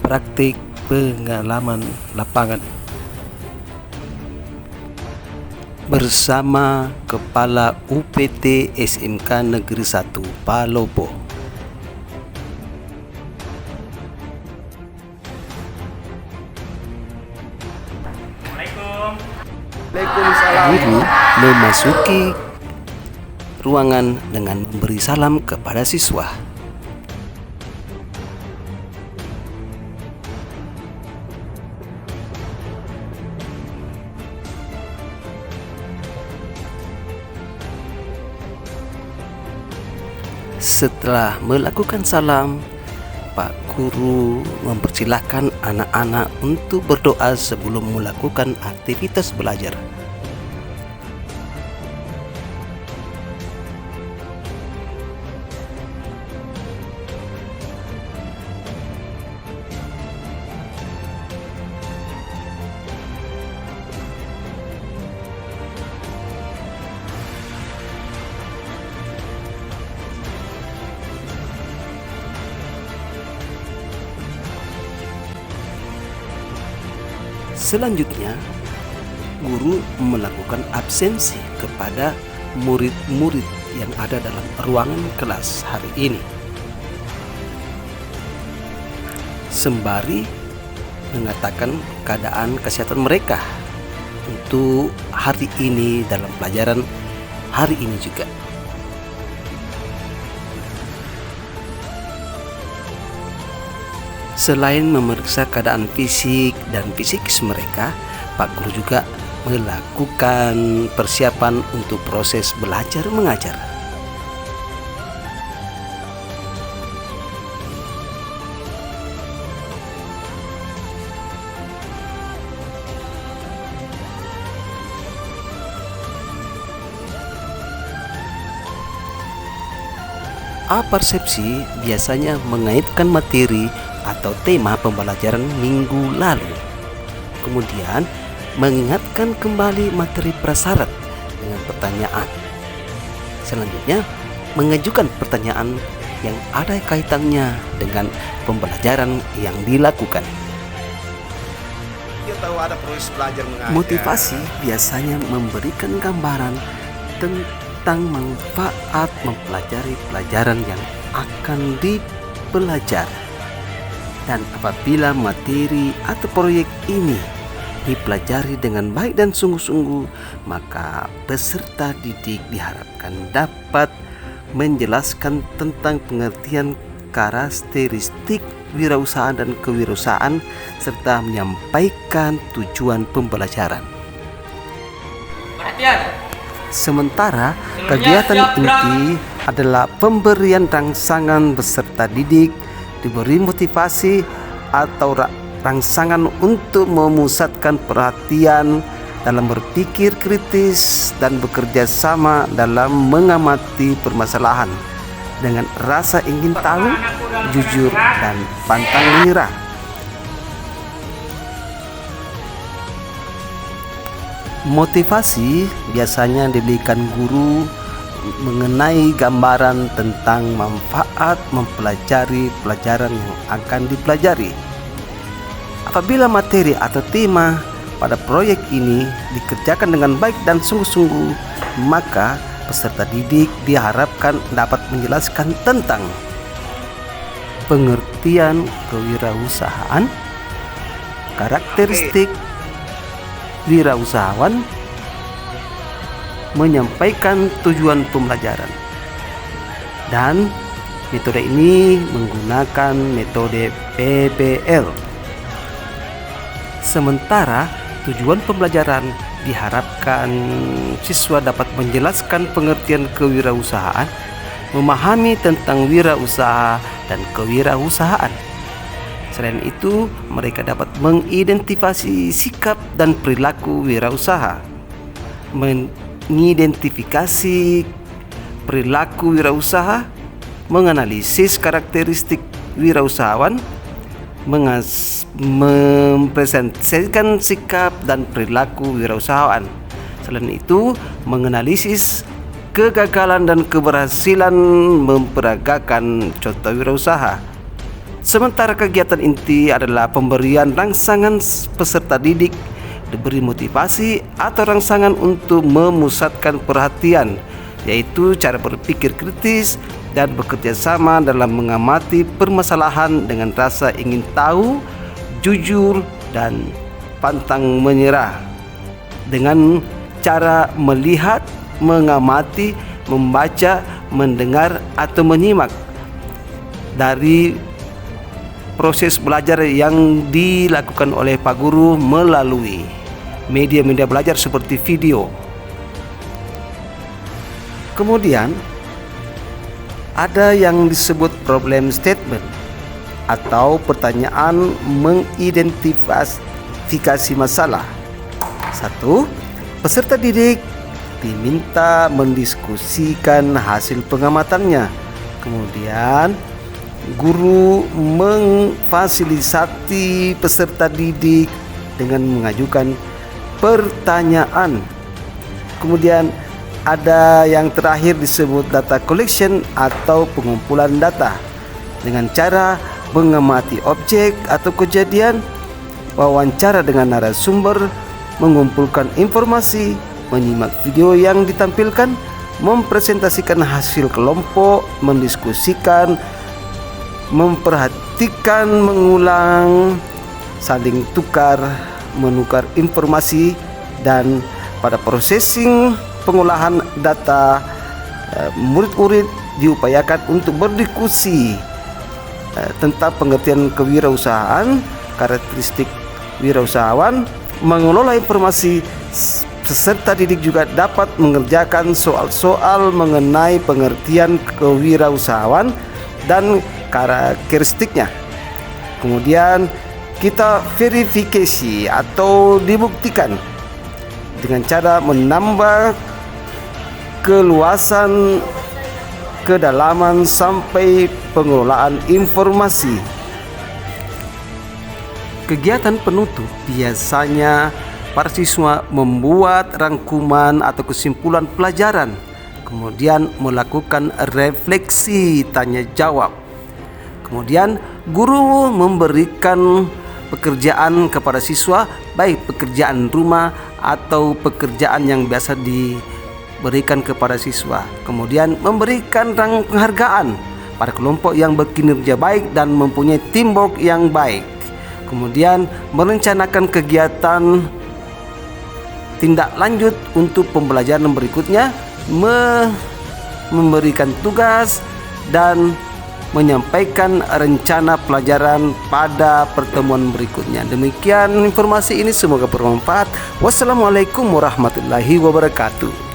praktik pengalaman lapangan bersama Kepala UPT SMK Negeri 1 Palopo. Guru memasuki ruangan dengan memberi salam kepada siswa. Setelah melakukan salam, Pak Guru mempersilahkan anak-anak untuk berdoa sebelum melakukan aktivitas belajar. Selanjutnya, guru melakukan absensi kepada murid-murid yang ada dalam ruangan kelas hari ini, sembari mengatakan keadaan kesehatan mereka untuk hari ini dalam pelajaran hari ini juga. Selain memeriksa keadaan fisik dan psikis mereka, Pak Guru juga melakukan persiapan untuk proses belajar mengajar. Persepsi biasanya mengaitkan materi atau tema pembelajaran minggu lalu, kemudian mengingatkan kembali materi prasyarat dengan pertanyaan. Selanjutnya, mengajukan pertanyaan yang ada kaitannya dengan pembelajaran yang dilakukan. Motivasi biasanya memberikan gambaran tentang manfaat mempelajari pelajaran yang akan dipelajari. Dan apabila materi atau proyek ini dipelajari dengan baik dan sungguh-sungguh, maka peserta didik diharapkan dapat menjelaskan tentang pengertian karakteristik wirausahaan dan kewirausahaan serta menyampaikan tujuan pembelajaran. Sementara kegiatan inti adalah pemberian rangsangan beserta didik, diberi motivasi atau rangsangan untuk memusatkan perhatian dalam berpikir kritis dan bekerja sama dalam mengamati permasalahan dengan rasa ingin tahu, jujur, dan pantang menyerah. Motivasi biasanya diberikan guru mengenai gambaran tentang manfaat mempelajari pelajaran yang akan dipelajari. Apabila materi atau tema pada proyek ini dikerjakan dengan baik dan sungguh-sungguh, maka peserta didik diharapkan dapat menjelaskan tentang pengertian kewirausahaan, karakteristik wirausahawan, menyampaikan tujuan pembelajaran. Dan metode ini menggunakan metode PBL. Sementara tujuan pembelajaran diharapkan siswa dapat menjelaskan pengertian kewirausahaan, memahami tentang wirausaha dan kewirausahaan. Selain itu, mereka dapat mengidentifikasi sikap dan perilaku wirausaha, mengidentifikasi perilaku wirausaha, menganalisis karakteristik wirausahawan, mempresentasikan sikap dan perilaku wirausahawan. Selain itu, menganalisis kegagalan dan keberhasilan memperagakan contoh wirausaha, Sementara kegiatan inti adalah pemberian rangsangan peserta didik, diberi motivasi atau rangsangan untuk memusatkan perhatian, yaitu cara berpikir kritis dan bekerja sama dalam mengamati permasalahan dengan rasa ingin tahu, jujur, dan pantang menyerah. Dengan cara melihat, mengamati, membaca, mendengar, atau menyimak dari proses belajar yang dilakukan oleh Pak Guru melalui media-media belajar seperti video. Kemudian ada yang disebut problem statement atau pertanyaan mengidentifikasi masalah. 1. Peserta didik diminta mendiskusikan hasil pengamatannya. Kemudian guru memfasilitasi peserta didik dengan mengajukan pertanyaan. Kemudian ada yang terakhir disebut data collection atau pengumpulan data dengan cara mengamati objek atau kejadian, wawancara dengan narasumber, mengumpulkan informasi, menyimak video yang ditampilkan, mempresentasikan hasil kelompok, mendiskusikan, memperhatikan, mengulang, saling menukar informasi, dan pada processing pengolahan data, murid-murid diupayakan untuk berdiskusi tentang pengertian kewirausahaan, karakteristik wirausahawan, mengelola informasi. Peserta didik juga dapat mengerjakan soal-soal mengenai pengertian kewirausahaan dan karakteristiknya. Kemudian kita verifikasi atau dibuktikan dengan cara menambah keluasan, kedalaman, sampai pengelolaan informasi. Kegiatan penutup biasanya para siswa membuat rangkuman atau kesimpulan pelajaran, kemudian melakukan refleksi tanya jawab. Kemudian guru memberikan pekerjaan kepada siswa, baik pekerjaan rumah atau pekerjaan yang biasa diberikan kepada siswa. Kemudian memberikan penghargaan pada kelompok yang berkinerja baik dan mempunyai teamwork yang baik. Kemudian merencanakan kegiatan tindak lanjut untuk pembelajaran berikutnya, memberikan tugas, dan menyampaikan rencana pelajaran pada pertemuan berikutnya. Demikian informasi ini, semoga bermanfaat. Wassalamualaikum warahmatullahi wabarakatuh.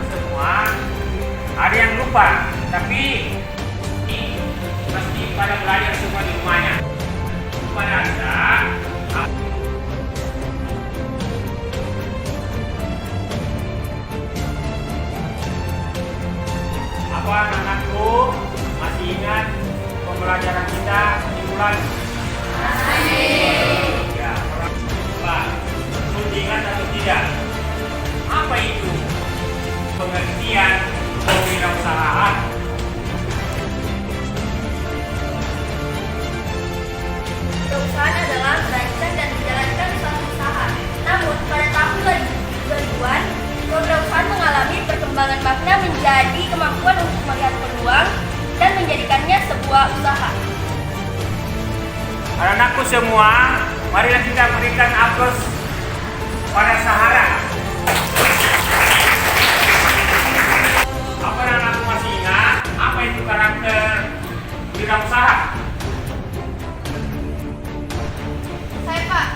Semua ada yang lupa, tapi ini mesti pada belajar semua di rumahnya. Pada Anda pelajaran kita dimulai. Ya, Pak, ingat atau tidak? Apa itu pengertian kewirausahaan? Kewirausahaan adalah merancang dan menjalankan suatu usaha. Namun, pada tahun 2000-an, kewirausahaan mengalami perkembangan makna menjadi kemampuan untuk melihat peluang dan menjadikannya sebuah usaha. Anak-anakku semua, marilah kita berikan aplaus pada Sahara. Apa anak-anakku masih ingat apa itu karakter wirausaha? Saya Pak,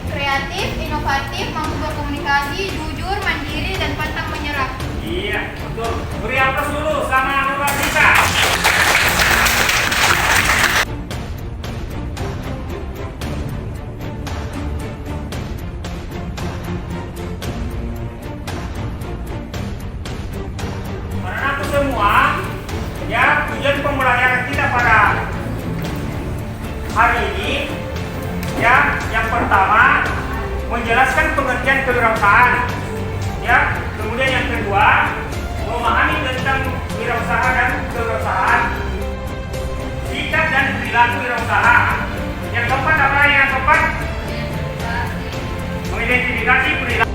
kreatif, inovatif, mampu berkomunikasi, jujur, mandiri, dan pantang menyerah. Iya, betul. Beri aplaus dulu sama Nurul kita. Anak-anakku semua, ya, tujuan pembelajaran kita pada hari ini, ya, yang pertama menjelaskan pengertian kewirausahaan, ya, kemudian yang kedua memahami tentang wirausaha dan kewirausahaan, sikap dan perilaku wirausaha. Yang keempat apa yang keempat? Mengidentifikasi perilaku.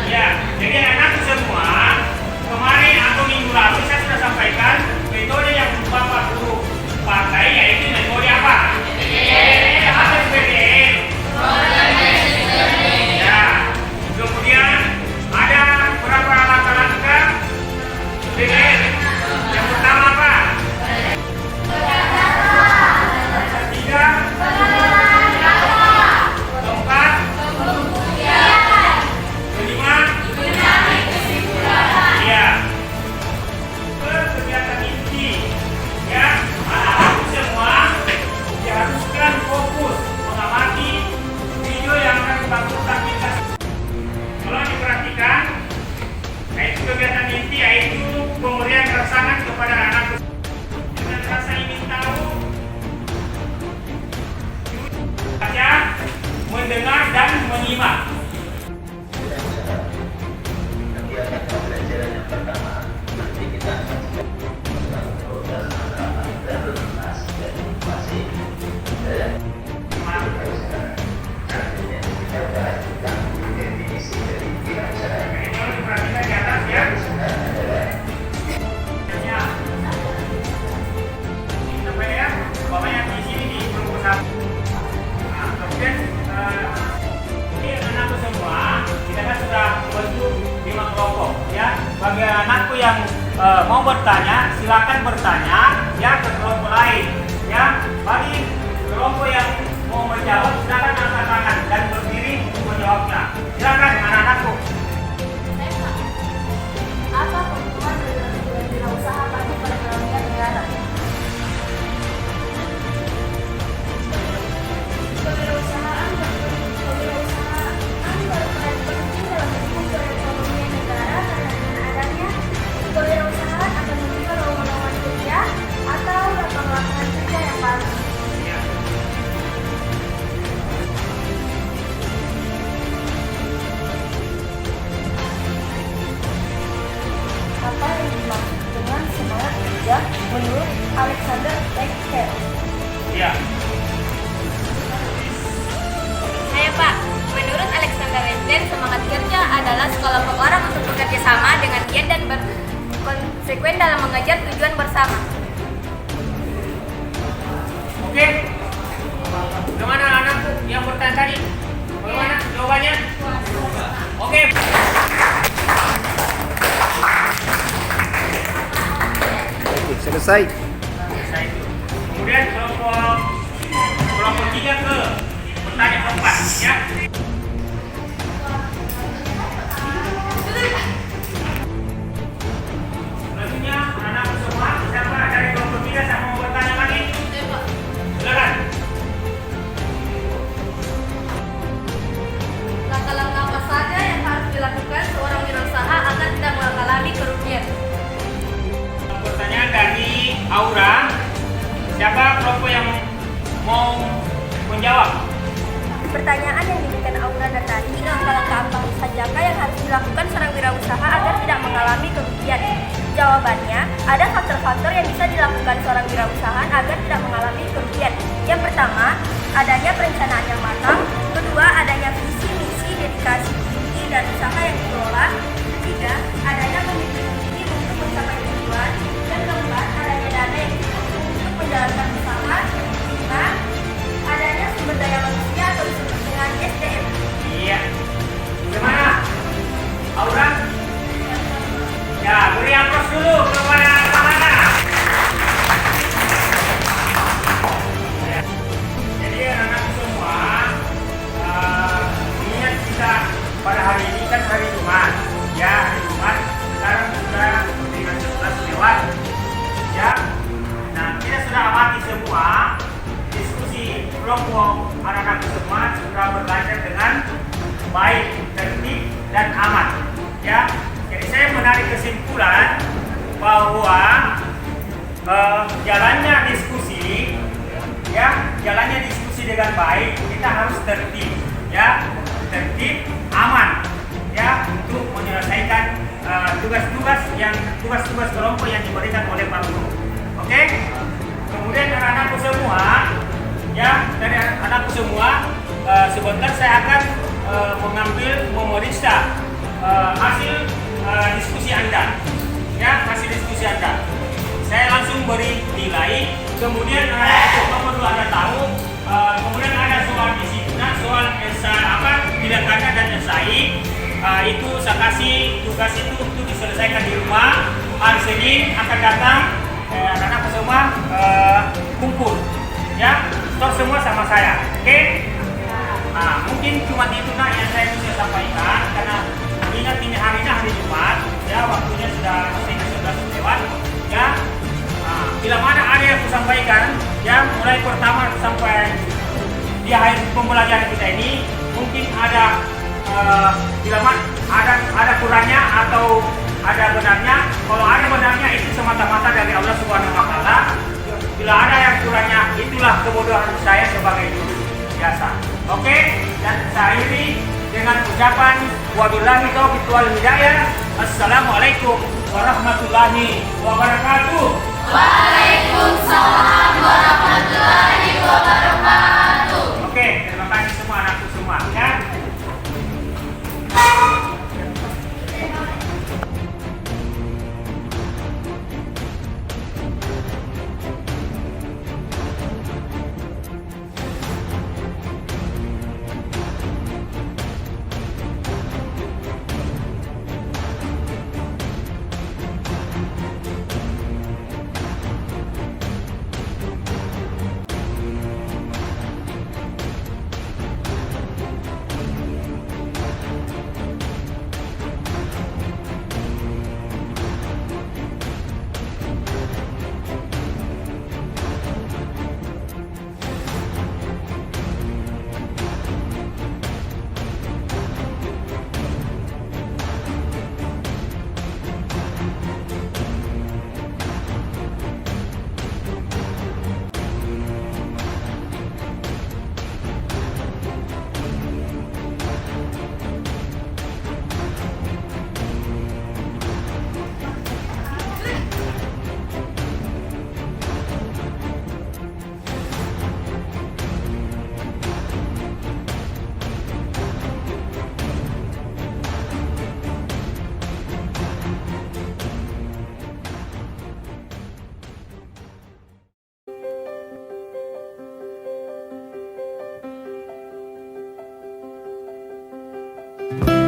Ya, jadi anak semua, kemarin atau minggu lalu saya sudah sampaikan metode yang Bapak Guru pakai, yaitu metode apa? Apa PDL? Ya, kemudian ada berapa langkah-langkah PDL? Yang pertama apa? Tiga. Keempat. Kelima. Ya. Kegiatan inti, ya, anak-anak semua diharuskan fokus mengamati video yang akan dilakukan kita. Kalau diperhatikan, yaitu kegiatan inti, yaitu pemberian rangsangan kepada anak dengan rasa ingin tahu, baca, mendengar dan menyimak. Kegiatan pembelajaran yang pertama nanti kita akan tentang proses prioritas dan inovasi dan kita perhatikan definisi dari wirausaha. Kalau diperhatikan di atas, ya. Ya. Sampai ya, pokoknya di sini di perusahaan. Nah, kemudian ini anakku semua, kita kan sudah membentuk 5 kelompok, ya. Bagi anakku yang mau bertanya, silakan bertanya, ya, ke kelompok lain, ya. Bagi kelompok yang mau menjawab, silakan angkat tangan dan berdiri untuk menjawabnya. Silakan anak-anakku. Apa keuntungan dari wirausaha bagi perekonomian negara? Kewirausahaan berperan penting dalam mendukung perekonomian negara karena dengan adanya kewirausahaan akan membuka lowongan kerja atau lapangan kerja yang baru. Ya. Apa yang dimaksud dengan semangat kerja menurut Alexander Becker? Ya. Saya Pak, menurut Alexander Becker, semangat kerja adalah sekelompok orang untuk bekerja sama dengan giat dan berkonsekuen dalam mengejar tujuan bersama. Oke. Bagaimana anakku yang bertanya tadi? Bagaimana jawabannya? Oke. Oke, selesai. Saya itu. Kemudian kelompok 3 ke pertanyaan keempat, ya. Selanjutnya anak semua, siapa dari kelompok 3 yang mau bertanya lagi? Silakan. Aura, siapa kelompok yang mau menjawab? Pertanyaan yang diberikan Aura dan tadi, langkah-langkah apa sajakah yang harus dilakukan seorang wirausaha agar tidak mengalami kerugian? Jawabannya, ada faktor-faktor yang bisa dilakukan seorang wirausaha agar tidak mengalami kerugian. Yang pertama, adanya perencanaan yang matang. Kedua, adanya visi, misi, dedikasi tinggi dan usaha yang dikelola. Ketiga, adanya komitmen tinggi untuk mencapai tujuan. Yang keempat, adanya dana yang cukup untuk menjalankan usaha. Lima, adanya sumber daya manusia atau disebut dengan SDM. Iya. Gimana? Aura? Ya, beri aplaus dulu kepada Ramana. Jadi anak semua, ingat kita pada hari ini kan hari Jumat. Ya, hari Jumat. Sekarang sudah dengan 11 lewat. Ya. Nah, kita sudah amati semua diskusi kelompok anak-anak semua sudah berlanjut dengan baik, tertib dan aman. Ya. Jadi saya menarik kesimpulan bahwa jalannya diskusi dengan baik, kita harus tertib, ya, tertib, aman, ya, untuk menyelesaikan tugas-tugas kelompok yang diberikan oleh Pak Guru. Oke? Kemudian anak-anakku semua, ya, dari anak-anakku semua, sebentar saya akan memeriksa hasil diskusi Anda, ya, hasil diskusi Anda. Saya langsung beri nilai, kemudian perlu Anda tahu, kemudian ada soal disiplin, soal pidakanya dan esai, itu saya kasih tugas itu untuk diselesaikan di rumah. Hari Senin akan datang, anak-anak semua kumpul, ya, stop semua sama saya, oke? Nah, mungkin cuma itu yang saya bisa sampaikan, karena ingat ini hari Jumat, ya, waktunya sudah setengah 11 lewat, ya. Nah, bila mana ada yang saya sampaikan, ya, mulai pertama sampai di akhir pembelajaran kita ini, mungkin ada bila mana ada kurangnya atau ada benarnya. Kalau ada benarnya itu semata-mata dari Allah Subhanahu Wa Taala. Bila ada yang kurangnya, itulah kebodohan saya sebagai guru biasa. Oke, dan saya akhiri dengan ucapan wabillahi taufiq wal hidayah. Assalamualaikum warahmatullahi wabarakatuh. Waalaikumsalam warahmatullahi wabarakatuh. Oke, terima kasih semua anakku semua, ya. Thank you.